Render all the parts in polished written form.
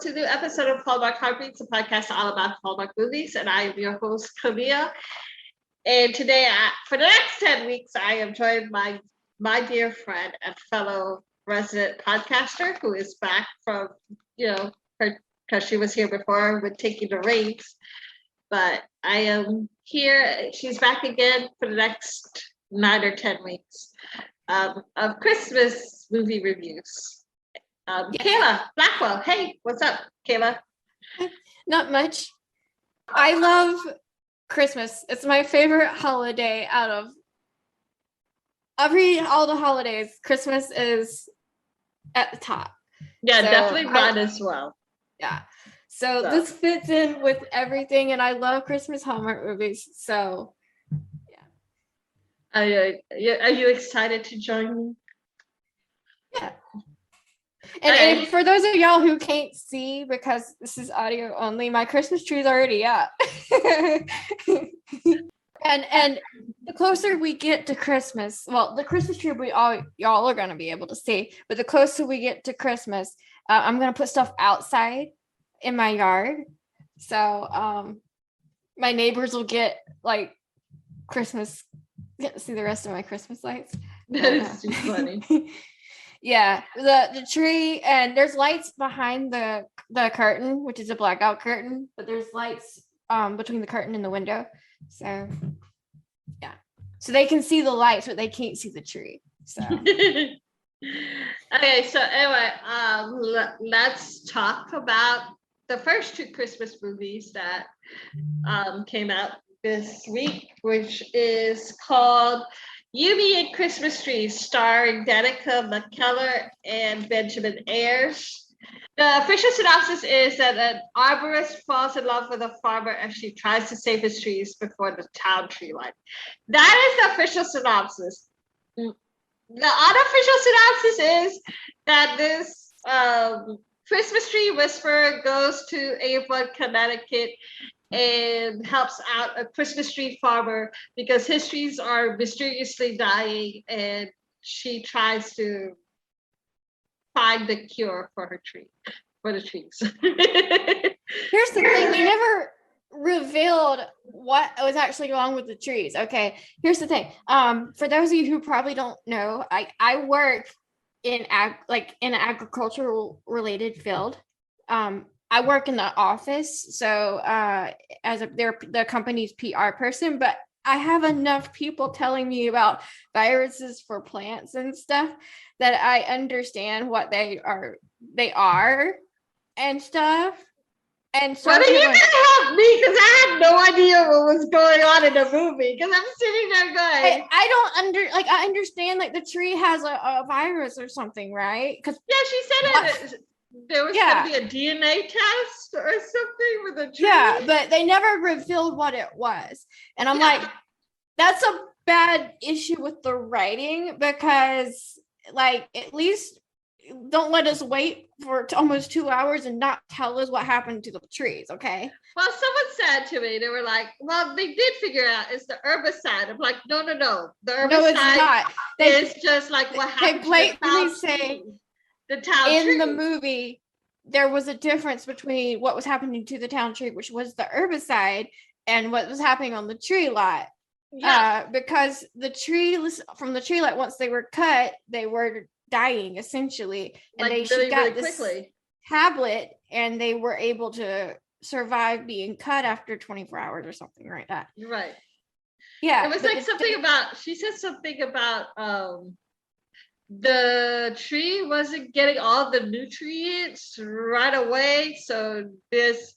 to a new episode of Hallmark Heartbeats, a podcast all about Hallmark movies, and I am your host, Camille. And today, for the next 10 weeks, I am joined by my dear friend and fellow resident podcaster who is back from, because she was here before with taking the reins. But I am here. She's back again for the next 9 or 10 weeks of Christmas movie reviews. Kayla Blackwell. Hey, what's up, Kayla? Not much. I love Christmas. It's my favorite holiday out of all the holidays. Christmas is at the top. Yeah, so definitely mine as well. Yeah. So this fits in with everything, and I love Christmas Hallmark movies. So yeah. Are you excited to join me? Yeah. And for those of y'all who can't see, because this is audio only, my Christmas tree is already up. and the closer we get to Christmas, well, the Christmas tree y'all are gonna be able to see, but the closer we get to Christmas, I'm gonna put stuff outside in my yard, so my neighbors will get get to see the rest of my Christmas lights. That is too funny. Yeah, the tree, and there's lights behind the curtain, which is a blackout curtain, but there's lights between the curtain and the window. So yeah, so they can see the lights, but they can't see the tree. So okay, so anyway, let's talk about the first 2 Christmas movies that came out this week, which is called You, Me, and Christmas Trees, starring Danica, McKellar, and Benjamin Ayres. The official synopsis is that an arborist falls in love with a farmer as she tries to save his trees before the town tree line. That is the official synopsis. The unofficial synopsis is that this Christmas tree whisperer goes to Avon, Connecticut, and helps out a Christmas tree farmer because his trees are mysteriously dying, and she tries to find the cure for the trees. Here's the thing, they never revealed what was actually wrong with the trees. Okay, here's the thing. For those of you who probably don't know, I work in an agricultural related field. I work in the office, so as the company's PR person, but I have enough people telling me about viruses for plants and stuff that I understand what they are and stuff. And so you can help me, because I had no idea what was going on in the movie, because I'm sitting there going, I understand the tree has a virus or something, right? Because she said it. There was going to be a DNA test or something with a tree. Yeah, but they never revealed what it was. And I'm like, that's a bad issue with the writing, because at least don't let us wait for almost 2 hours and not tell us what happened to the trees, okay? Well, someone said to me, they were like, well, they did figure out it's the herbicide. I'm like, no. The herbicide no, it's not. It's just what happened. They blatantly say the town in tree. The movie, there was a difference between what was happening to the town tree, which was the herbicide, and what was happening on the tree lot. Yeah. Because the trees from the tree lot, once they were cut, they were dying essentially, and she got this quickly tablet, and they were able to survive being cut after 24 hours or something like that. Right. Yeah. It was she said something about the tree wasn't getting all the nutrients right away, so this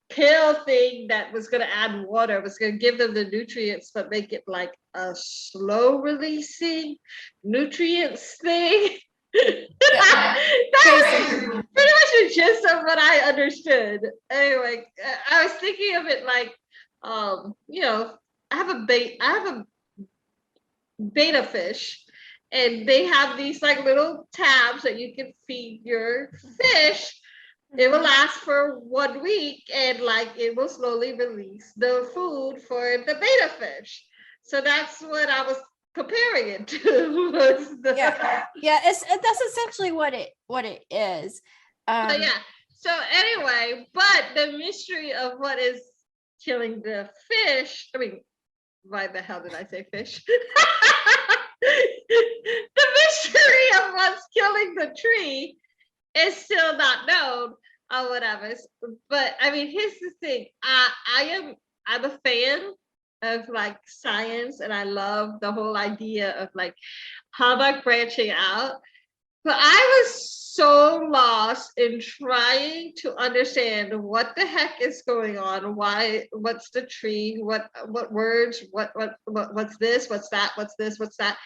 pill thing that was going to add water was going to give them the nutrients, but make it like a slow releasing nutrients thing. That was pretty much the gist of what I understood. Anyway, I was thinking of it like, I have a betta fish, and they have these little tabs that you can feed your fish. It will last for 1 week, and it will slowly release the food for the betta fish. So that's what I was comparing it to. That's essentially what it is. But yeah. So anyway, but the mystery of what is killing the fish. I mean, why the hell did I say fish? The mystery of what's killing the tree is still not known or whatever. But I mean, here's the thing. I'm a fan of like science, and I love the whole idea of like Hallmark branching out. But I was so lost in trying to understand what the heck is going on. Why? What's the tree? What words? What's this? What's that? What's this? What's that?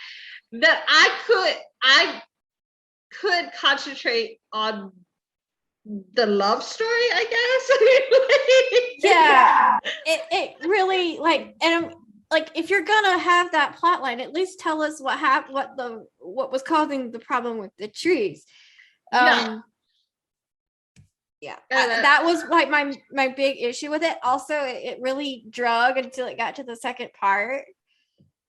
That I could concentrate on the love story, I guess. Yeah, it really like, and like, if you're gonna have that plot line, at least tell us what was causing the problem with the trees. Yeah. That was like my big issue with it. Also, it really drug until it got to the second part.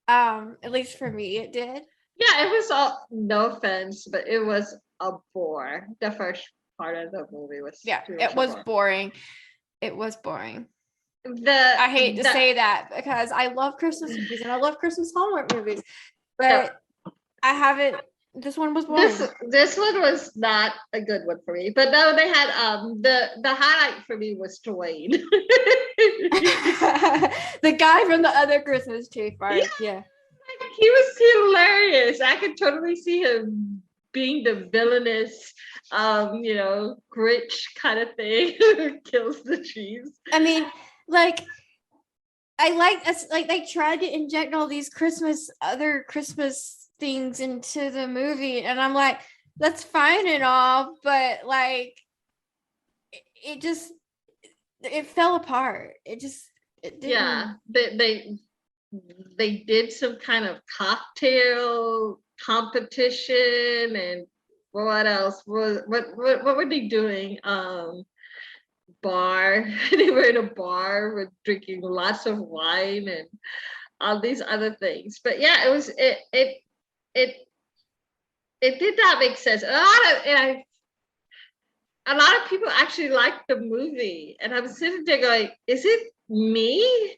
At least for me, it did. Yeah, it was all, no offense, but it was a bore. The first part of the movie was it was boring. It was boring. I hate to say that because I love Christmas movies and I love Christmas Hallmark movies, but I haven't. This one was boring. This one was not a good one for me. But no, they had the highlight for me was Dwayne, the guy from the other Christmas tree part. Yeah. He was hilarious. I could totally see him being the villainous, Grinch kind of thing who kills the trees. I mean, like, I like they tried to inject all these other Christmas things into the movie, and I'm like, that's fine and all, but like, it fell apart. It didn't. Yeah, they did some kind of cocktail competition, and what else? What were they doing? Bar. They were in a bar with drinking lots of wine and all these other things. But yeah, it did not make sense. A lot of people actually liked the movie, and I'm sitting there going, is it me?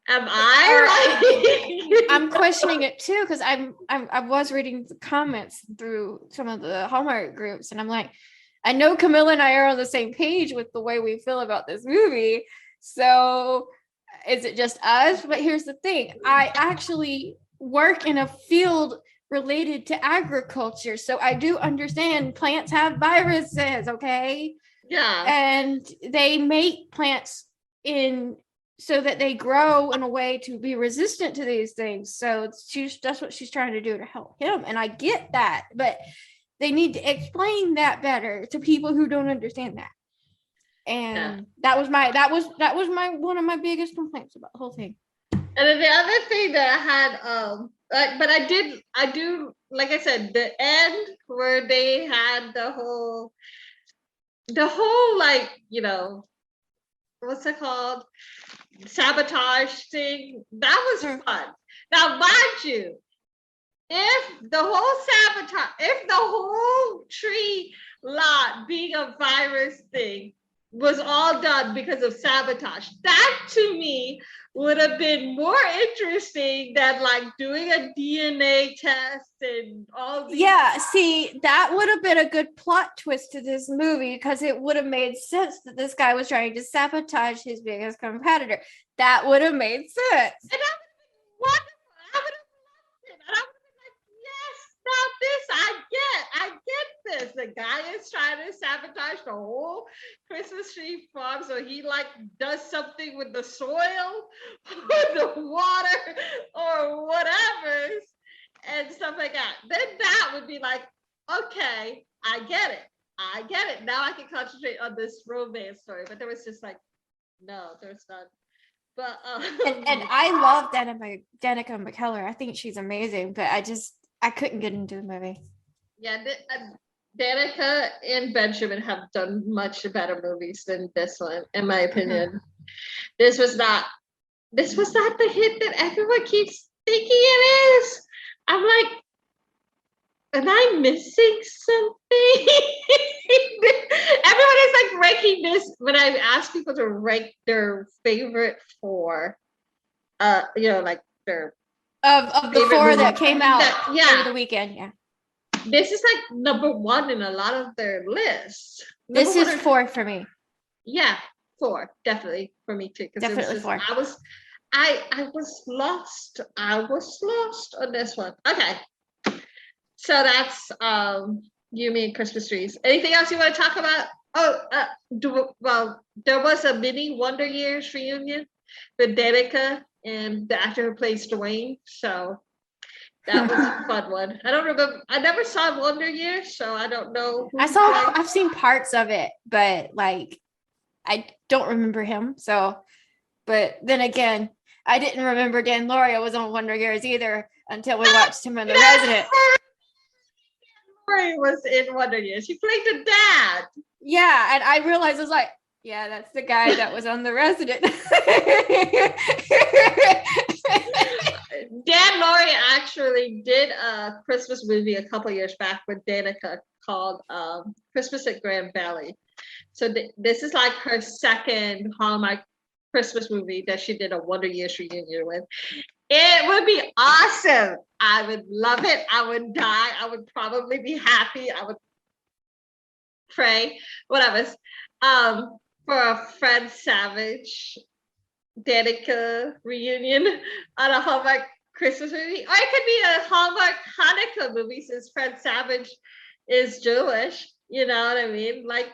Am I? I'm questioning it too, because I was reading the comments through some of the Hallmark groups, and I'm like, I know Camilla and I are on the same page with the way we feel about this movie. So is it just us? But here's the thing. I actually work in a field related to agriculture. So I do understand plants have viruses, okay? Yeah. And they make plants so that they grow in a way to be resistant to these things. So that's what she's trying to do to help him. And I get that, but they need to explain that better to people who don't understand that. And that was my one of my biggest complaints about the whole thing. And then the other thing that I had, but I do, like I said, the end where they had the whole like, what's it called? Sabotage thing. That was fun. Now, mind you, if the whole tree lot being a virus thing was all done because of sabotage, that to me would have been more interesting than like doing a DNA test and all these. Yeah, see, that would have been a good plot twist to this movie, because it would have made sense that this guy was trying to sabotage his biggest competitor. That would have made sense. And that would have been wonderful. I would have loved it. And I would have been like, yes, now this I get this. The guy is trying to sabotage the whole Christmas tree farm, so he like does something with the soil or the water or whatever and stuff like that. Then that would be like, okay, I get it. Now I can concentrate on this romance story. But there was just like, no, there's none. But and I love Danica McKellar. I think she's amazing, but I couldn't get into the movie. Yeah, Danica and Benjamin have done much better movies than this one, in my opinion. This was not the hit that everyone keeps thinking it is. I'm like, am I missing something? Everyone is like ranking this when I ask people to rank their favorite four, like their of the favorite four movie. that came out Yeah. over the weekend. Yeah. This is like number one in a lot of their lists. This is 4 for me. Yeah, 4, definitely for me too. Definitely 4. I was lost. I was lost on this one. Okay. So that's you mean Christmas trees. Anything else you want to talk about? Well, there was a mini Wonder Years reunion with Danica and the actor who plays Dwayne. So that was a fun one. I don't remember. I never saw Wonder Years, so I don't know. I've seen parts of it, but like I don't remember him. So, but then again, I didn't remember Dan Lauria was on Wonder Years either until we watched him in The Resident. Lauria was in Wonder Years. He played the dad. Yeah, and I realized I was like, yeah, that's the guy that was on The Resident. Dan Lauria actually did a Christmas movie a couple years back with Danica called Christmas at Grand Valley. So this is like her second Hallmark Christmas movie that she did a Wonder Years reunion with. It would be awesome. I would love it. I would die. I would probably be happy. I would pray, whatever. For a Fred Savage Danica reunion on a Hallmark Christmas movie, or it could be a Hallmark Hanukkah movie since Fred Savage is Jewish. You know what I mean? Like,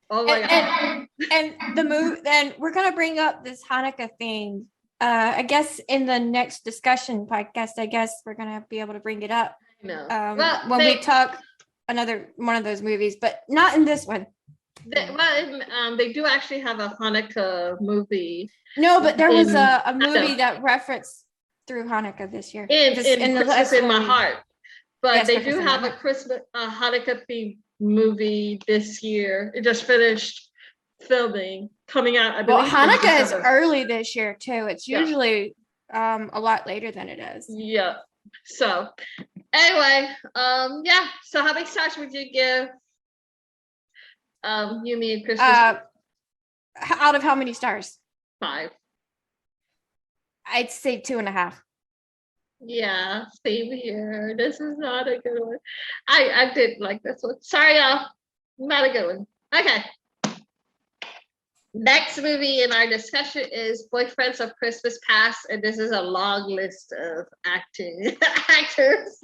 oh my god! And the movie. Then we're gonna bring up this Hanukkah thing. I guess in the next discussion podcast, I guess we're gonna be able to bring it up. No. When we talk another one of those movies, but not in this one. They do actually have a Hanukkah movie. No, but there was a movie that referenced through Hanukkah this year. In Christmas in My Heart. But yes, they do have a Hanukkah themed movie this year. It just finished filming, coming out. I believe Hanukkah is early this year too. It's usually a lot later than it is. Yeah. So anyway, So how many stars would you give you mean Christmas? Out of how many stars? 5. I'd say 2.5. Yeah, same here. This is not a good one. I did like this one. Sorry, y'all. Not a good one. Okay. Next movie in our discussion is Boyfriends of Christmas Past, and this is a long list of actors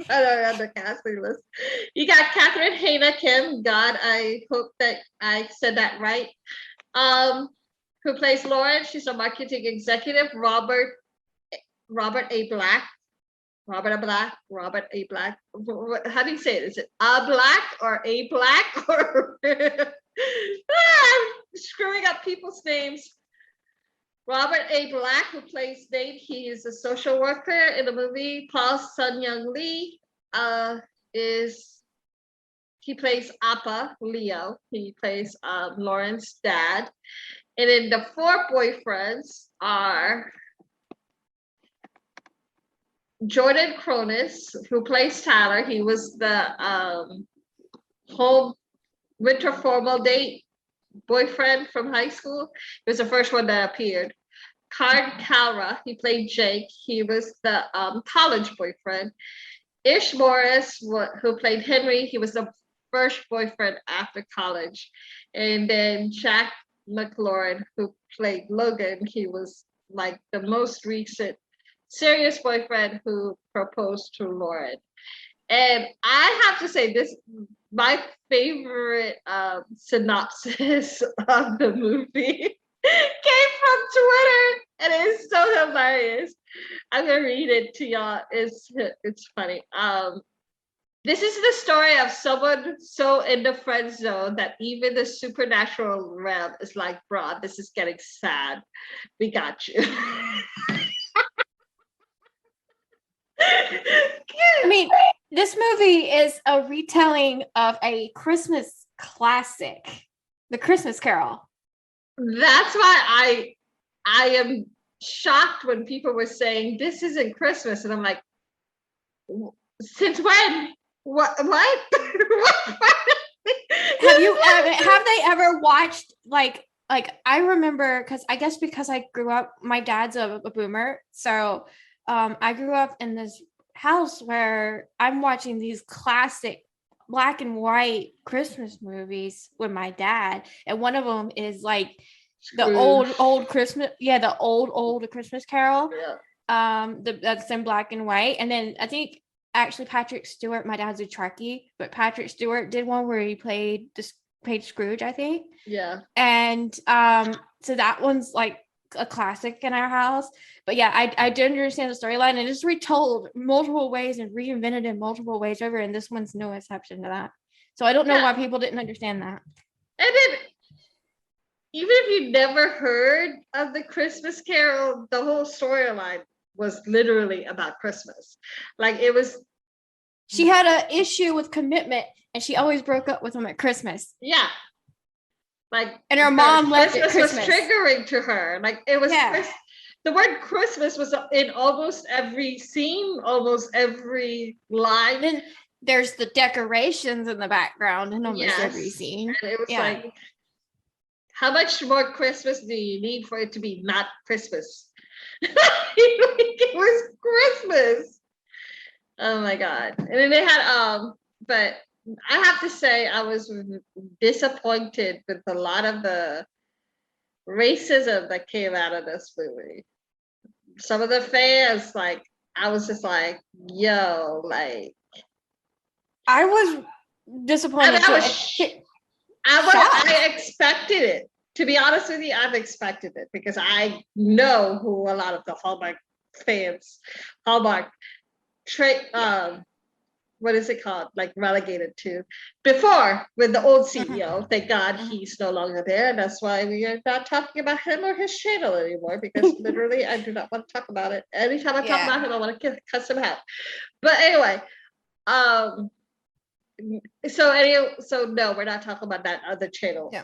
that are on the casting list. You got Catherine Haena Kim. God, I hope that I said that right. Who plays Lauren? She's a marketing executive. Robert A. Black. How do you say it? Is it Ablack or A Black or screwing up people's names? Robert A. Black, who plays Nate, he is a social worker in the movie. Paul Sun-Hyung Lee he plays Appa Leo. He plays Lauren's dad. And then the 4 boyfriends are Jordan Cronus, who plays Tyler. He was the whole winter formal date boyfriend from high school. He was the first one that appeared. Card Calra, he played Jake. He was the college boyfriend. Ish Morris, who played Henry, he was the first boyfriend after college. And then Jack McLaurin, who played Logan, he was like the most recent serious boyfriend who proposed to Lauren. And I have to say, this my favorite synopsis of the movie came from Twitter, and it's so hilarious. I'm gonna read it to y'all. It's funny. This is the story of someone so in the friend zone that even the supernatural realm is like, bro, this is getting sad. We got you. I mean, this movie is a retelling of a Christmas classic, The Christmas Carol. That's why I am shocked when people were saying this isn't Christmas, and I'm like, since when? What? Have they ever watched like I remember because I grew up, my dad's a boomer, so I grew up in this house where I'm watching these classic black and white Christmas movies with my dad, and one of them is like the old Christmas, the old Christmas Carol. Yeah. That's in black and white, and then I think actually Patrick Stewart, my dad's a Trekkie, but Patrick Stewart did one where he played Scrooge, I think. Yeah. And so that one's like a classic in our house. But yeah, I do understand the storyline, and it's retold multiple ways and reinvented in multiple ways over, and this one's no exception to that. So I don't know why people didn't understand that. And then even if you never heard of the Christmas Carol, the whole storyline was literally about Christmas. Like it was. She had an issue with commitment, and she always broke up with him at Christmas. Yeah. Like, and her mom left at Christmas. Was triggering to her. Like it was. Yeah. The word Christmas was in almost every scene, almost every line. And there's the decorations in the background in almost every scene. And it was like, how much more Christmas do you need for it to be not Christmas? It was Christmas. Oh my God. And then they had but I have to say I was disappointed with a lot of the racism that came out of this movie. Some of the fans, like, I was just like, yo, like, I was disappointed. I expected it. To be honest with you, I've expected it because I know who a lot of the Hallmark fans, what is it called? Like relegated to before with the old CEO. Thank God he's no longer there. And that's why we are not talking about him or his channel anymore, because literally I do not want to talk about it. Anytime I talk about him, I want to cuss him out. But anyway, so no, we're not talking about that other channel. Yeah.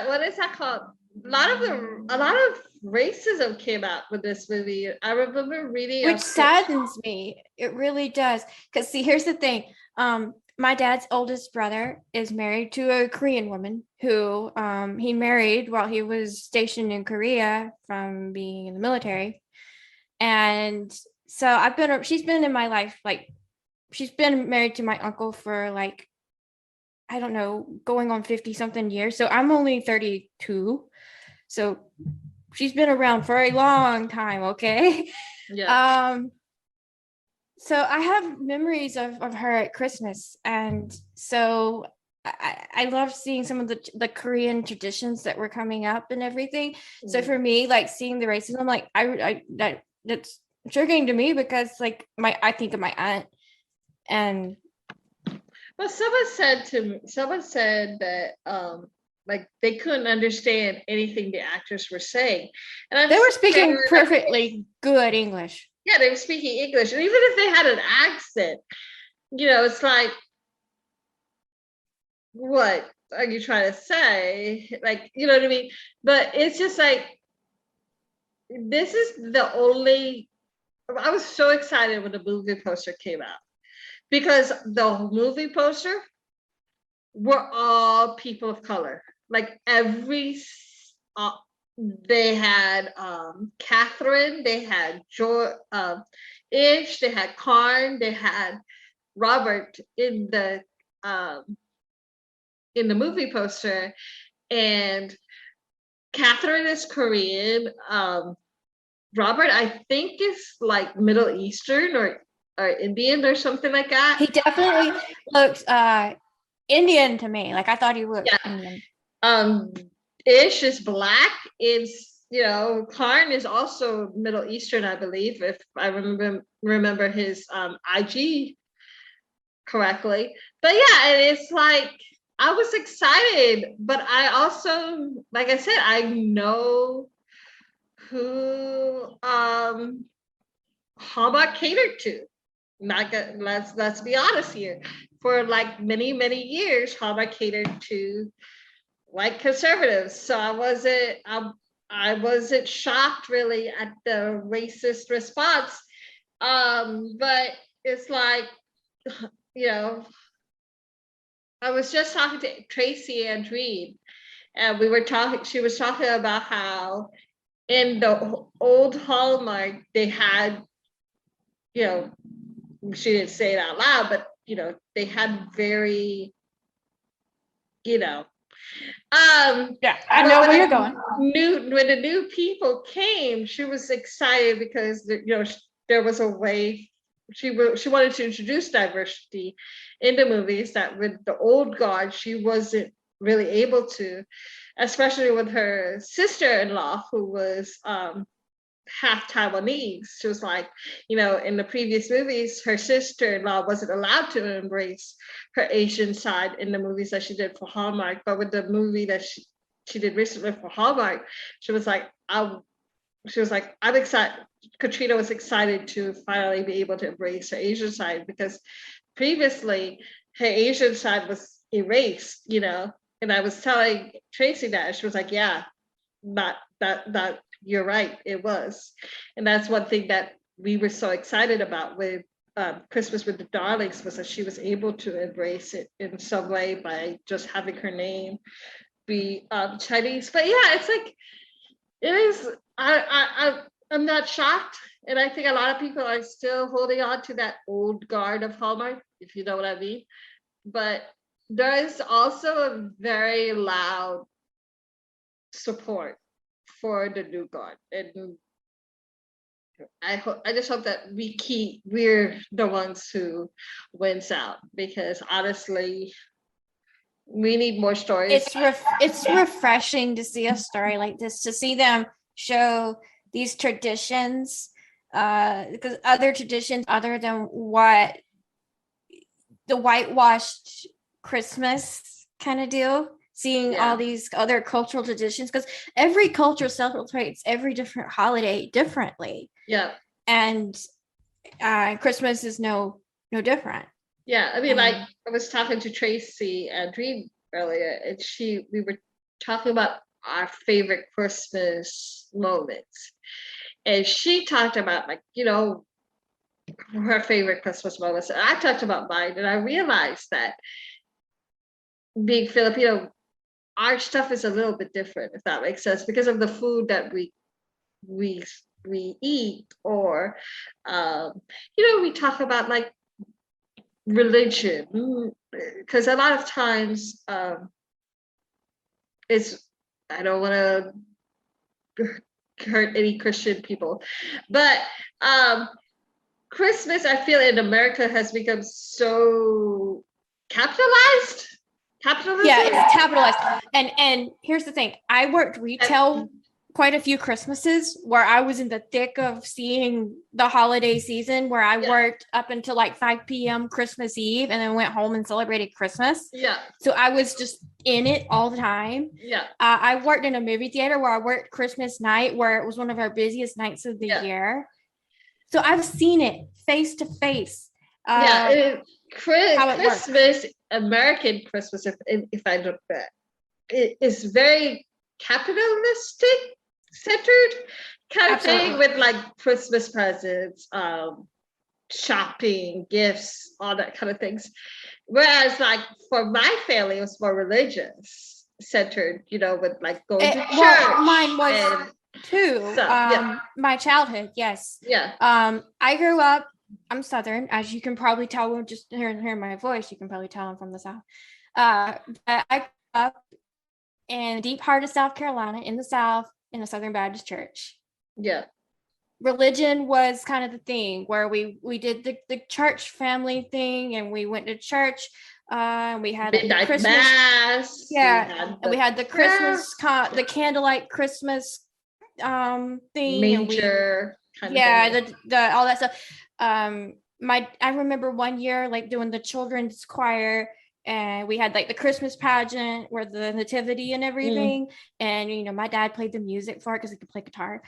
What is that called? A lot of racism came out with this movie. I remember reading, which saddens me. It really does. Because see, here's the thing. My dad's oldest brother is married to a Korean woman who he married while he was stationed in Korea from being in the military. And so she's been in my life, like she's been married to my uncle for like, I don't know, going on 50 something years. So I'm only 32. So she's been around for a long time. Okay. Yeah. So I have memories of her at Christmas. And so I love seeing some of the Korean traditions that were coming up and everything. Mm. So for me, like seeing the racism, like that's triggering to me because like I think of my aunt. And well, someone said that like they couldn't understand anything the actors were saying, and they were speaking perfectly good English. Yeah, they were speaking English, and even if they had an accent, it's like, what are you trying to say? Like, you know what I mean? But it's just like, this is the only. I was so excited when the movie poster came out. Because the movie poster were all people of color. Like they had Catherine, they had Ish, they had Karn, they had Robert in the movie poster, and Catherine is Korean. Robert, I think, is like Middle Eastern or Indian or something like that. He definitely looks Indian to me. Like I thought he looked Indian. Ish is black. Karn is also Middle Eastern, I believe, if I remember his IG correctly. But yeah, and it's like I was excited, but I also, like I said, I know who Hallmark catered to. Let's be honest here. For like many years, Hallmark catered to white conservatives. So I wasn't shocked really at the racist response. But it's like, you know, I was just talking to Tracy and Reed, and she was talking about how in the old Hallmark, they had, you know, she didn't say it out loud, but, you know, they had very, you know, Yeah, I know where you're going. When the new people came, she was excited because, you know, there was a way she wanted to introduce diversity in the movies that with the old guard she wasn't really able to, especially with her sister-in-law who was half Taiwanese. She was like, you know, in the previous movies, her sister-in-law wasn't allowed to embrace her Asian side in the movies that she did for Hallmark. But with the movie that she did recently for Hallmark, she was like, I'm excited. Katrina was excited to finally be able to embrace her Asian side because previously her Asian side was erased, you know. And I was telling Tracy that, and she was like, yeah, not that you're right, it was. And that's one thing that we were so excited about with Christmas with the Darlings, was that she was able to embrace it in some way by just having her name be Chinese. But yeah, it's like, it is, I'm not shocked. And I think a lot of people are still holding on to that old guard of Hallmark, if you know what I mean. But there is also a very loud support for the new guard, and I just hope that we're the ones who wins out, because honestly, we need more stories. It's refreshing to see a story like this, to see them show these traditions, because other traditions other than what the whitewashed Christmas kind of deal, seeing all these other cultural traditions, because every culture celebrates every different holiday differently. Yeah. And Christmas is no different. Yeah, I mean, like, I was talking to Tracy and Reed earlier, and we were talking about our favorite Christmas moments. And she talked about, like, you know, her favorite Christmas moments. And I talked about mine, and I realized that being Filipino, our stuff is a little bit different, if that makes sense, because of the food that we eat, or you know, we talk about like religion, because a lot of times it's, I don't want to hurt any Christian people, but Christmas, I feel in America has become so capitalized. Capitalism? Yeah, it's capitalized. And here's the thing. I worked retail quite a few Christmases where I was in the thick of seeing the holiday season, where I worked up until like 5 p.m. Christmas Eve and then went home and celebrated Christmas. Yeah. So I was just in it all the time. Yeah. I worked in a movie theater where I worked Christmas night, where it was one of our busiest nights of the year. So I've seen it face to face. Christmas, American Christmas, if I look back, it is very capitalistic centered kind of thing, with like Christmas presents, shopping, gifts, all that kind of things. Whereas like for my family, it was more religious centered, you know, with like going to church. Well, mine was too. So, my childhood, yes. Yeah. I grew up, I'm Southern, as you can probably tell, just hearing my voice, you can probably tell I'm from the South. But I grew up in the deep heart of South Carolina, in the South, in a Southern Baptist church. Yeah. Religion was kind of the thing where we did the church family thing, and we went to church. We had midnight Christmas mass. Yeah, and we had the Christmas the candlelight Christmas thing. Manger. The all that stuff. I remember one year like doing the children's choir, and we had like the Christmas pageant where the nativity and everything. And you know, my dad played the music for it because he could play guitar.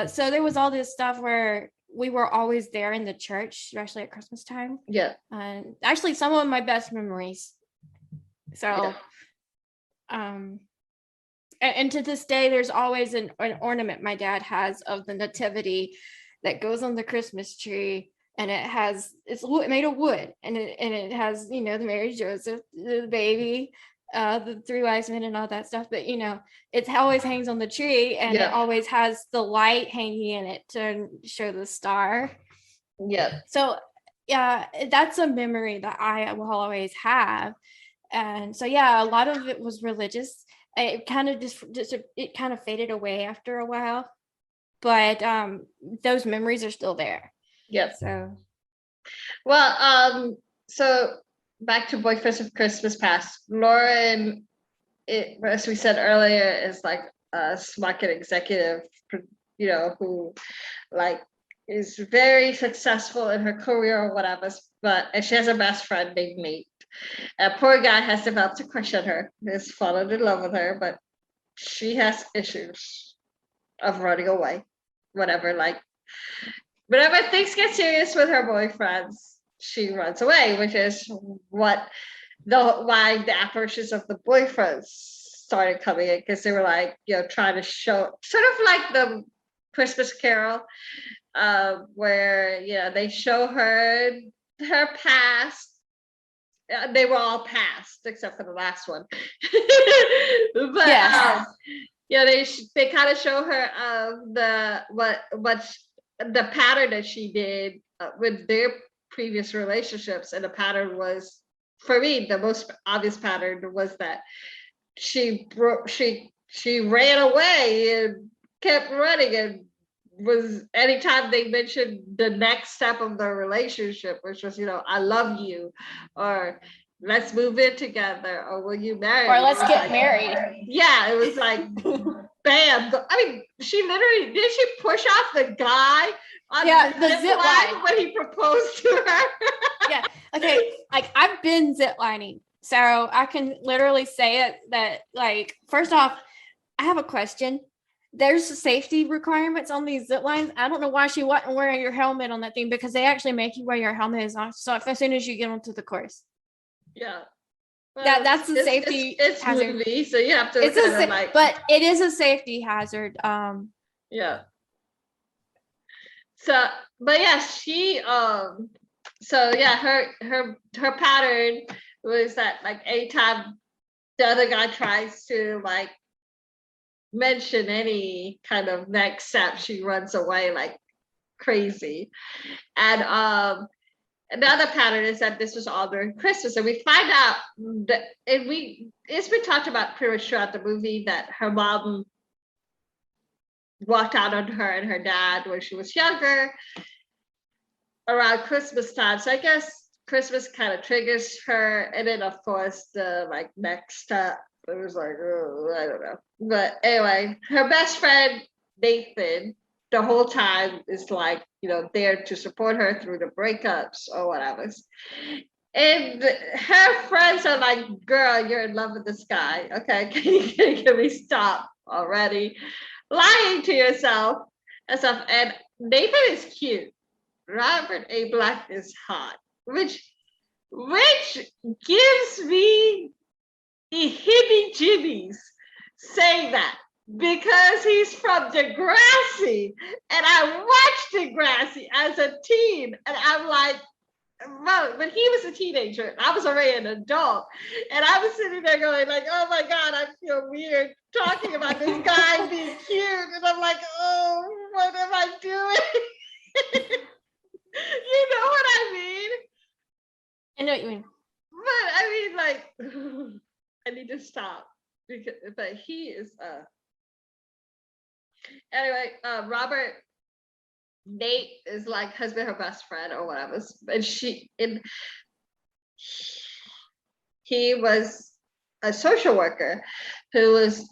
So there was all this stuff where we were always there in the church, especially at Christmas time. Yeah. And actually some of my best memories. So and to this day, there's always an ornament my dad has of the nativity that goes on the Christmas tree. and it's made of wood, and it has, the Mary Joseph, the baby, the three wise men and all that stuff, but it always hangs on the tree, and it always has the light hanging in it to show the star. So yeah, that's a memory that I will always have. And so yeah, a lot of it was religious. It kind of it kind of faded away after a while, but those memories are still there. So well, so back to Boyfriends of Christmas Past. Lauren, as we said earlier, is like a market executive, who like is very successful in her career or whatever, and she has a best friend named Nate. And poor guy has developed a crush on her, has fallen in love with her, but she has issues of running away, whatever, like whenever things get serious with her boyfriends, she runs away, which is why the apparitions of the boyfriends started coming in, because they were like, trying to show, sort of like the Christmas Carol, where they show her past. They were all past except for the last one. But they kind of show her the pattern that she did with their previous relationships, and the pattern was, for me, the most obvious pattern was that she ran away and kept running, and was, anytime they mentioned the next step of the relationship, which was, I love you, or let's move in together, or will you marry me? Or let's get married. Yeah, it was like bam. I mean, she literally, did she push off the guy on the zip line when he proposed to her? Yeah. Okay. Like, I've been zip lining, so I can literally say it, that, like, first off, I have a question. There's safety requirements on these zip lines. I don't know why she wasn't wearing your helmet on that thing, because they actually make you wear your helmet as soon as you get onto the course. Yeah. Well, that's a safety hazard. Movie, so you have to but it is a safety hazard. Yeah. So, but yeah, she her pattern was that, like, anytime the other guy tries to like mention any kind of next step, she runs away like crazy. And another pattern is that this was all during Christmas, and we find out that, it's been talked about pretty much throughout the movie, that her mom walked out on her and her dad when she was younger around Christmas time. So I guess Christmas kind of triggers her, and then of course the like next step, it was like, oh, I don't know. But anyway, her best friend Nathan the whole time is like, there to support her through the breakups or whatever. And her friends are like, girl, you're in love with this guy. Okay, can we stop already lying to yourself and stuff? And Nathan is cute. Robert Ablack is hot, which gives me the heebie-jeebies saying that, because he's from Degrassi, and I watched Degrassi as a teen, and I'm like, well, when he was a teenager, I was already an adult, and I was sitting there going like, oh my God, I feel weird talking about this guy being cute, and I'm like, oh, what am I doing? You know what I mean? I know what you mean. But I mean, like, I need to stop, because but he is anyway, Nate is like, has been her best friend or whatever, and he was a social worker who was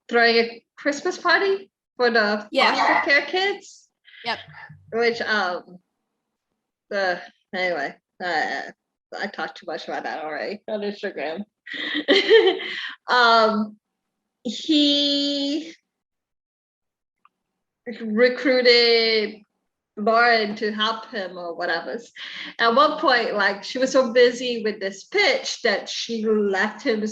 throwing a Christmas party for the foster care kids. Yep. Which anyway, I talked too much about that already on Instagram. He recruited Lauren to help him or whatever. At one point, like, she was so busy with this pitch that she left him,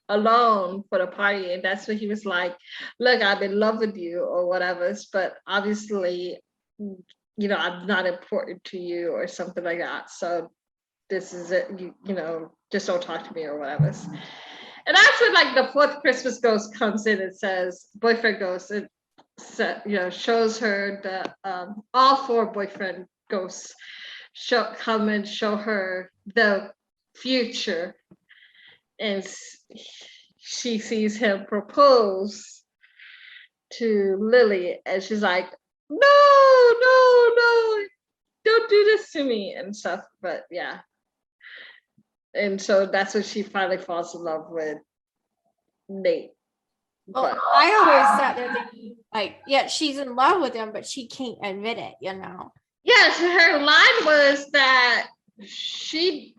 alone for the party. And that's when he was like, look, I'm in love with you or whatever. But obviously I'm not important to you or something like that. So this is it, just don't talk to me or whatever. And that's when like the fourth Christmas ghost comes in and says, boyfriend ghost, and shows her the all four boyfriend ghosts come and show her the future. And she sees him propose to Lily, and she's like, no, don't do this to me and stuff. But yeah. And so that's when she finally falls in love with Nate. Well, But I always sat there thinking, like, yeah, she's in love with him, but she can't admit it, yes, her line was that she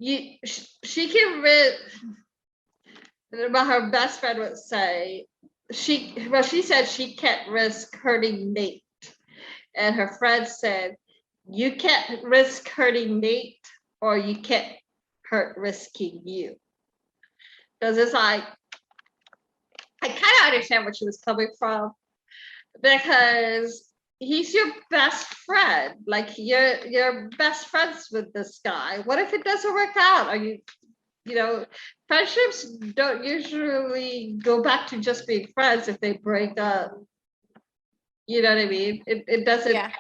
can but her best friend would say she said she can't risk hurting Nate. And her friend said, you can't risk hurting Nate, or you can't hurt risking you. Because it's like, I kind of understand where she was coming from, because he's your best friend. Like, you're best friends with this guy. What if it doesn't work out? Are you, friendships don't usually go back to just being friends if they break up. You know what I mean? It doesn't. Yeah.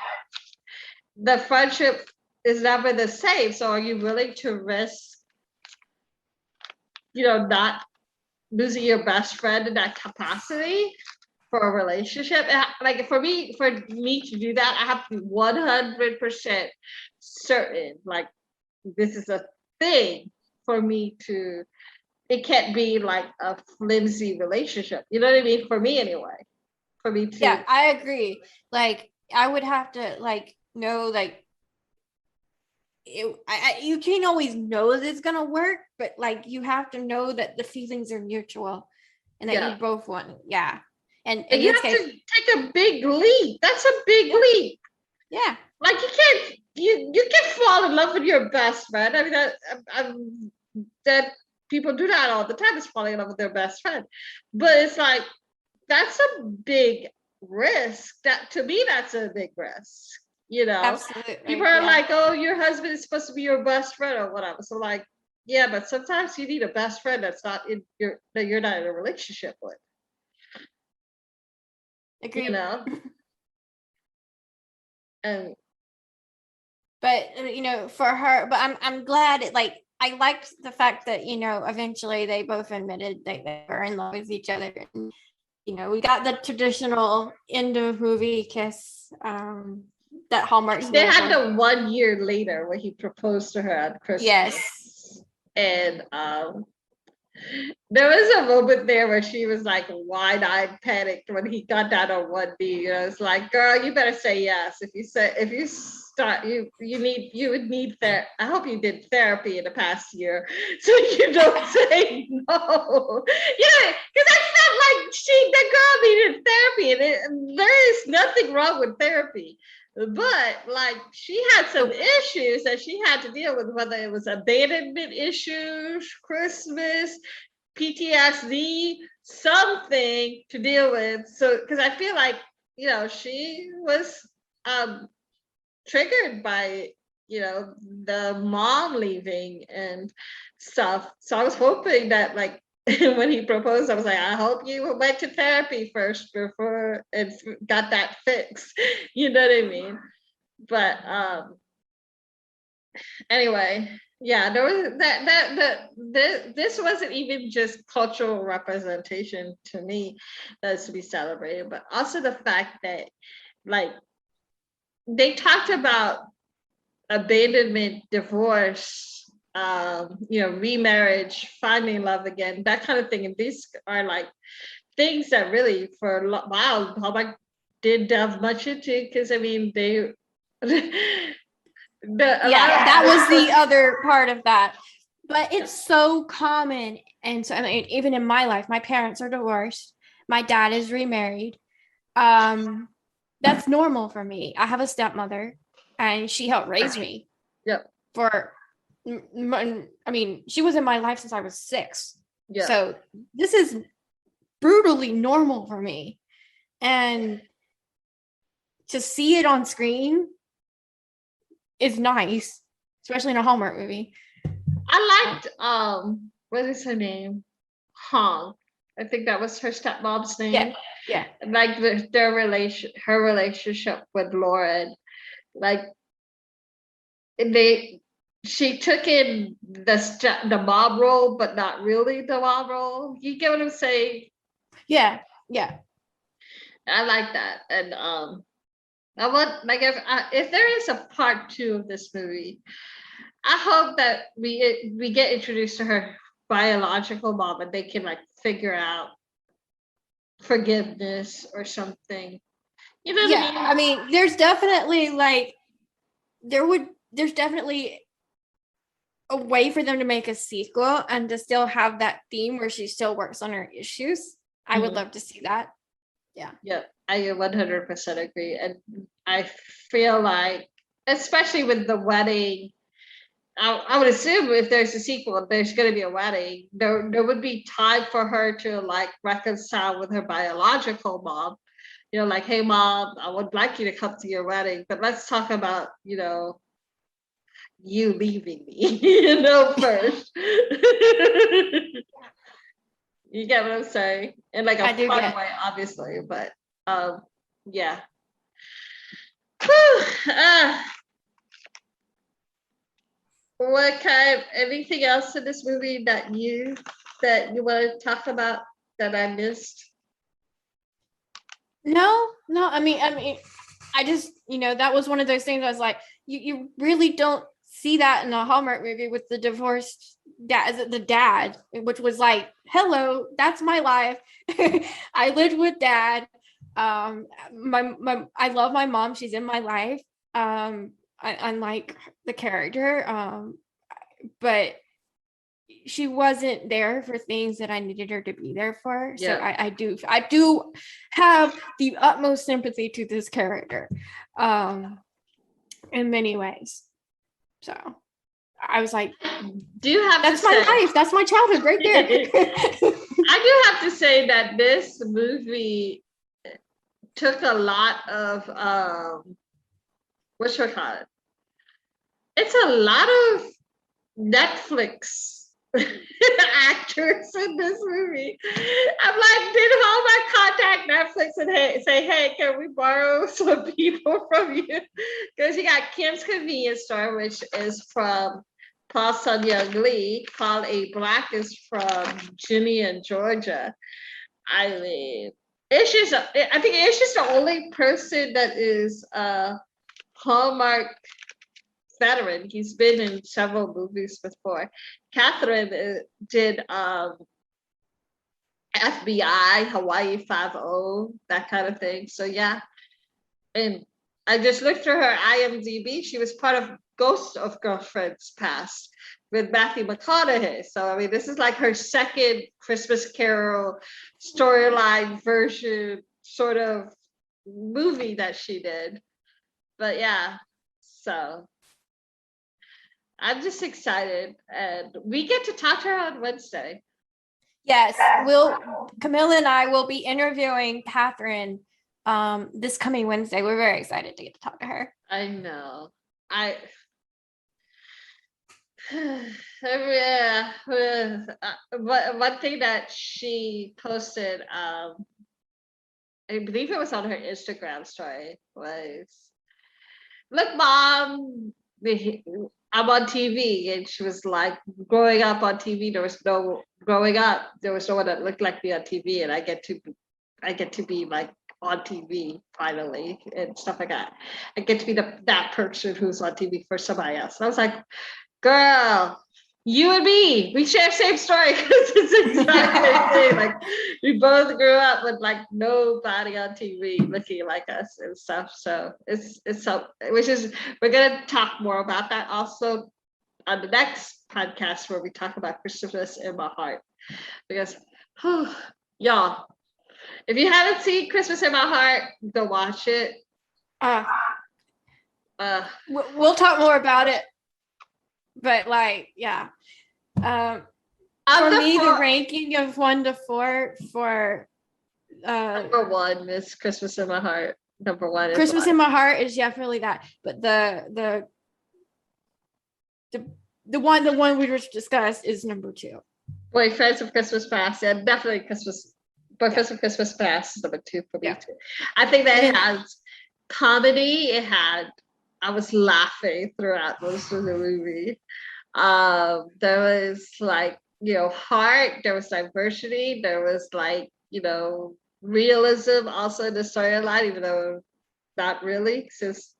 The friendship is never the same. So are you willing to risk, not losing your best friend in that capacity for a relationship? Like for me to do that, I have to be 100% certain, like, this is a thing for me to, it can't be like a flimsy relationship. You know what I mean? For me anyway. For me to. Yeah, I agree. Like, I would have to know, you can't always know that it's gonna work, but like you have to know that the feelings are mutual and that you both want it. Yeah. And you have to take a big leap. That's a big leap. Yeah. Like you can fall in love with your best friend. I mean, that people do that all the time, is falling in love with their best friend. But it's like, that's a big risk. That, to me, that's a big risk. Absolutely. People are like, oh, your husband is supposed to be your best friend or whatever. So like, yeah, but sometimes you need a best friend that's not that you're not in a relationship with. Agreed. And but for her, but I'm glad I liked the fact that eventually they both admitted that they were in love with each other, and we got the traditional end of movie kiss that Hallmark. They had the 1 year later when he proposed to her on Christmas. Yes. And there was a moment there where she was like wide-eyed, panicked when he got down on one knee. It's like, girl, you better say yes. If you start, you would need therapy. I hope you did therapy in the past year so you don't say no. Because I felt like the girl needed therapy, and there is nothing wrong with therapy. But like, she had some issues that she had to deal with, whether it was abandonment issues, Christmas, PTSD, something to deal with. So, because I feel like, she was triggered by, the mom leaving and stuff. So I was hoping that, like, when he proposed, I was like, I hope you went to therapy first before and got that fixed. You know what I mean? But anyway, yeah, there was this wasn't even just cultural representation to me that's to be celebrated, but also the fact that, like, they talked about abandonment, divorce, remarriage, finding love again, that kind of thing. And these are like things that really, for a while, Hallmark didn't delve much into, because I mean, that was the other part of that. But it's so common. And so, I mean, even in my life, my parents are divorced. My dad is remarried. That's normal for me. I have a stepmother, and she helped raise me. Yep. I mean, she was in my life since I was 6. Yeah. So this is brutally normal for me. And to see it on screen is nice, especially in a Hallmark movie. I liked what is her name? Hong. I think that was her stepmom's name. Yeah. Like her relationship with Lauren. Like she took in the mom role, but not really the mom role. You get what I'm saying? Yeah. I like that. And I want, like, if there is a part 2 of this movie, I hope that we get introduced to her biological mom and they can like figure out forgiveness or something. You know what I mean? I mean, there's definitely like there's definitely a way for them to make a sequel and to still have that theme where she still works on her issues. I would love to see that. Yeah, I 100% agree. And I feel like, especially with the wedding, I would assume if there's a sequel, there's going to be a wedding. There would be time for her to like reconcile with her biological mom. You know, like, hey, mom, I would like you to come to your wedding, but let's talk about, you leaving me, first. You get what I'm saying? In like a fun way, obviously, but yeah. Anything else in this movie that you want to talk about that I missed? No, I mean, I just, that was one of those things I was like, you really don't see that in a Hallmark movie with the divorced dad, which was like, hello, that's my life. I lived with dad. I love my mom. She's in my life. Unlike the character, but she wasn't there for things that I needed her to be there for. So I do have the utmost sympathy to this character, in many ways. So I was like, that's my life. That's my childhood right there. I do have to say that this movie took a lot of what's your call it? It's a lot of Netflix actors in this movie. I'm like, did Hallmark contact Netflix and say, hey, can we borrow some people from you? Because you got Kim's Convenience Store, which is from Paul Sun-Hyung Lee. Paul Ablack is from Ginny and Georgia. I mean, I think it's just the only person that is Hallmark veteran. He's been in several movies before. Catherine did FBI, Hawaii 5-0, that kind of thing. So yeah. And I just looked through her IMDb. She was part of Ghost of Girlfriends Past with Matthew McConaughey. So I mean, this is like her second Christmas Carol storyline version sort of movie that she did. But yeah, so I'm just excited, and we get to talk to her on Wednesday. Yes, Camilla and I will be interviewing Catherine this coming Wednesday. We're very excited to get to talk to her. I know. One thing that she posted, I believe it was on her Instagram story, was, look, Mom, I'm on TV. And she was like, growing up on TV, there was no one that looked like me on TV, and I get to be like on TV finally and stuff like that. I get to be that person who's on TV for somebody else. And I was like, girl, you and me, we share the same story, because it's exactly the same. Like, we both grew up with like nobody on TV looking like us and stuff. So it's so, we're gonna talk more about that also on the next podcast, where we talk about Christmas in My Heart. Because y'all, if you haven't seen Christmas in My Heart, go watch it. We'll talk more about it. But like, yeah. For me, the ranking of 1 to 4 for number 1 is Christmas in My Heart. number one is Christmas life. in My Heart is definitely that. But the one we just discussed is number 2. Boyfriends of Christmas Past. Yeah, definitely Boyfriends of Christmas Past is number 2 for me too. I think that it has comedy. I was laughing throughout most of the movie. There was like, heart, there was diversity, there was like, realism also in the storyline, even though not really, since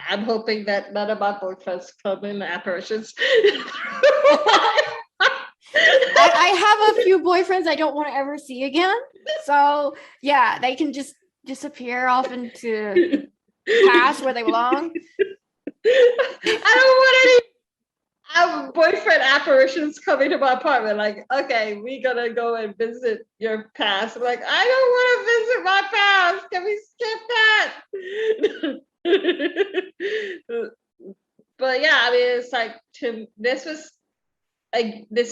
I'm hoping that none of my boyfriends come in apparitions. I have a few boyfriends I don't want to ever see again. So yeah, they can just disappear off into past where they belong. I don't want any boyfriend apparitions coming to my apartment. Like, okay, we gonna go and visit your past. I'm like, I don't want to visit my past. Can we skip that? But yeah, I mean, it's like this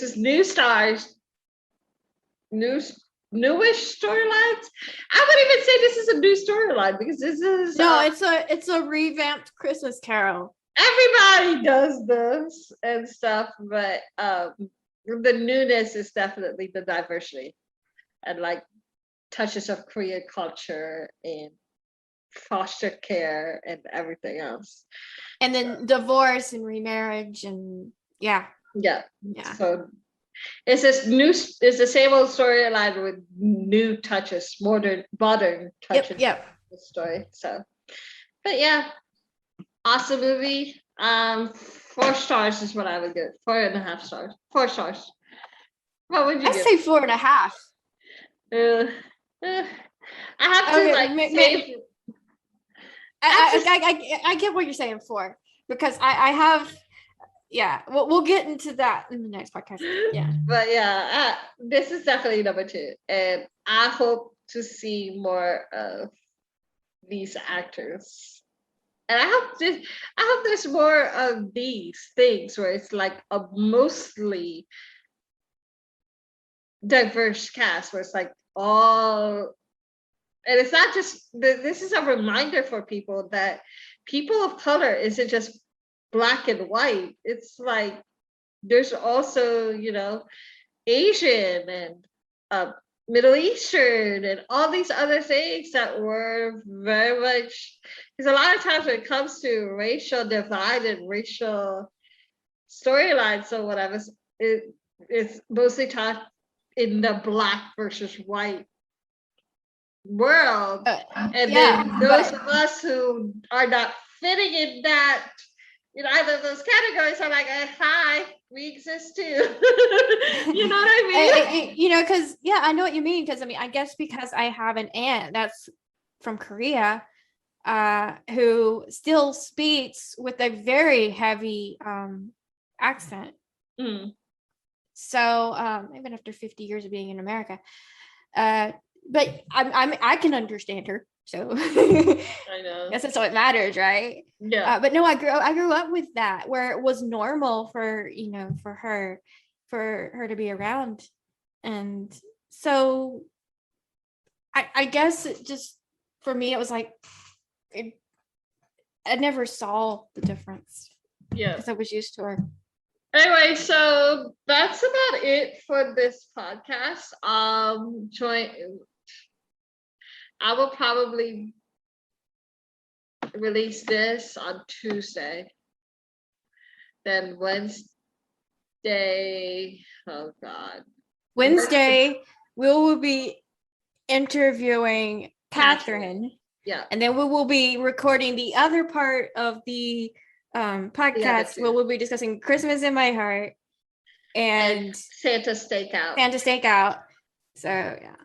is new stars, newish storylines. I wouldn't even say this is a new storyline because this is it's a revamped Christmas Carol. Everybody does this and stuff, but the newness is definitely the diversity and like touches of Korean culture and foster care and everything else. And then divorce and remarriage and yeah. So it's the same old storyline with new touches, modern touches. Yep. The story. So, but yeah, awesome movie. 4 stars is what I would give. 4.5 stars. 4 stars. What would you give? I'd say 4.5. I have to say. I get what you're saying 4 because I have. Yeah, we'll get into that in the next podcast. Yeah, but yeah, this is definitely number 2, and I hope to see more of these actors. And I hope there's more of these things where it's like a mostly diverse cast, where it's like all, and it's not just, this is a reminder for people that people of color isn't just black and white. It's like there's also, Asian and Middle Eastern and all these other things that were very much, because a lot of times when it comes to racial divide and racial storylines or whatever, it's mostly taught in the black versus white world. And then those of us who are not fitting in that, either of those categories are like, hi, we exist too. You know what I mean? Because I know what you mean. Because I guess because I have an aunt that's from Korea, who still speaks with a very heavy accent. Mm. So even after 50 years of being in America, but I can understand her. So I know. Guess that's all it matters, right? Yeah. But no, I grew up with that, where it was normal for for her to be around, and so I guess it just, for me, it was like I never saw the difference. Yeah, because I was used to her. Anyway, so that's about it for this podcast. I will probably release this on Tuesday. Then Wednesday, oh God. Wednesday, we will be interviewing Catherine. Yeah. And then we will be recording the other part of the podcast where we'll be discussing Christmas in My Heart and Santa Stakeout. So yeah.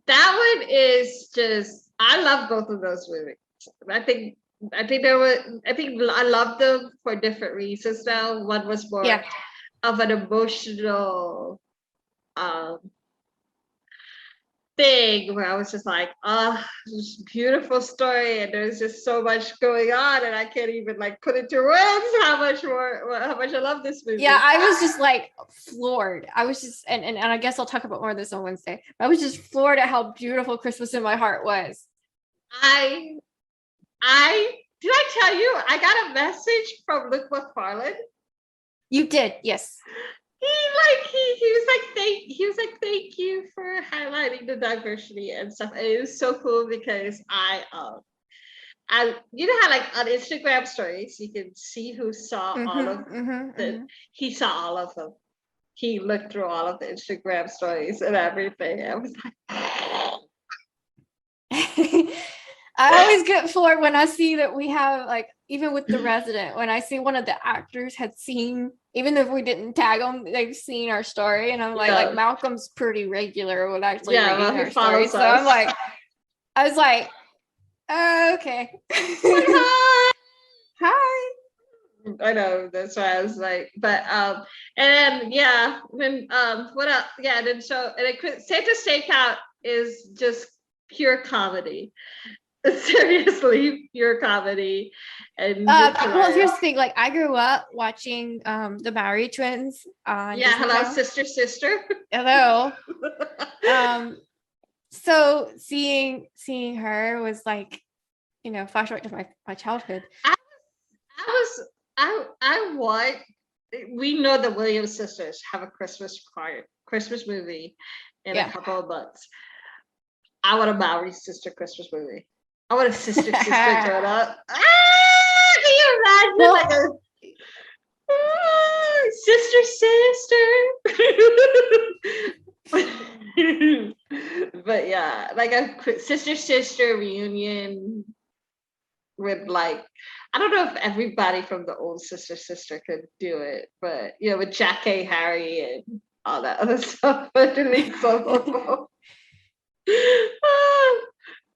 That one is just, I love both of those movies. I think I love them for different reasons now. One was more of an emotional thing where I was just like, this beautiful story, and there's just so much going on, and I can't even like put into words how much I love this movie. Yeah, I was just like floored. I was just, and I guess I'll talk about more of this on Wednesday. I was just floored at how beautiful Christmas in My Heart was. Did I tell you I got a message from Luke McFarlane? You did, yes. He was like thank you for highlighting the diversity and stuff. And it was so cool because I you know how like on Instagram stories you can see who saw all of he saw all of them. He looked through all of the Instagram stories and everything. I was like I always get floored when I see that we have like, even with the Resident, when I see one of the actors had seen, even if we didn't tag them, they've seen our story. And I'm like Malcolm's pretty regular with actually reading our story. So I'm like, I was like, oh, okay. Hi. I know, that's why I was like, but and then when what else? Yeah, and then Santa Stakeout is just pure comedy. Seriously, pure comedy. And well, here's the thing, like I grew up watching the Bowery Twins on Disney Hello Channel. Sister. Hello. So seeing her was like, you know, flashback to my childhood. I want, we know the Williams sisters have a Christmas movie in a couple of months. I want a Bowery sister Christmas movie. I want a sister growing up. Can you imagine? Well, like sister. But yeah, like a sister reunion with like, I don't know if everybody from the old sister could do it, but you know, with Jack K. Harry and all that other stuff.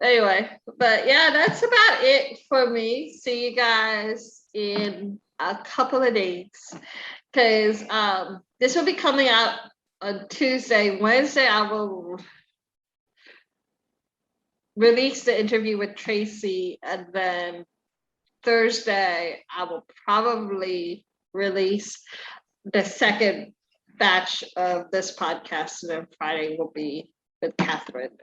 Anyway, but yeah, that's about it for me. See you guys in a couple of days, because this will be coming out on Tuesday. Wednesday I will release the interview with Tracy, and then Thursday I will probably release the second batch of this podcast, and then Friday will be with Catherine.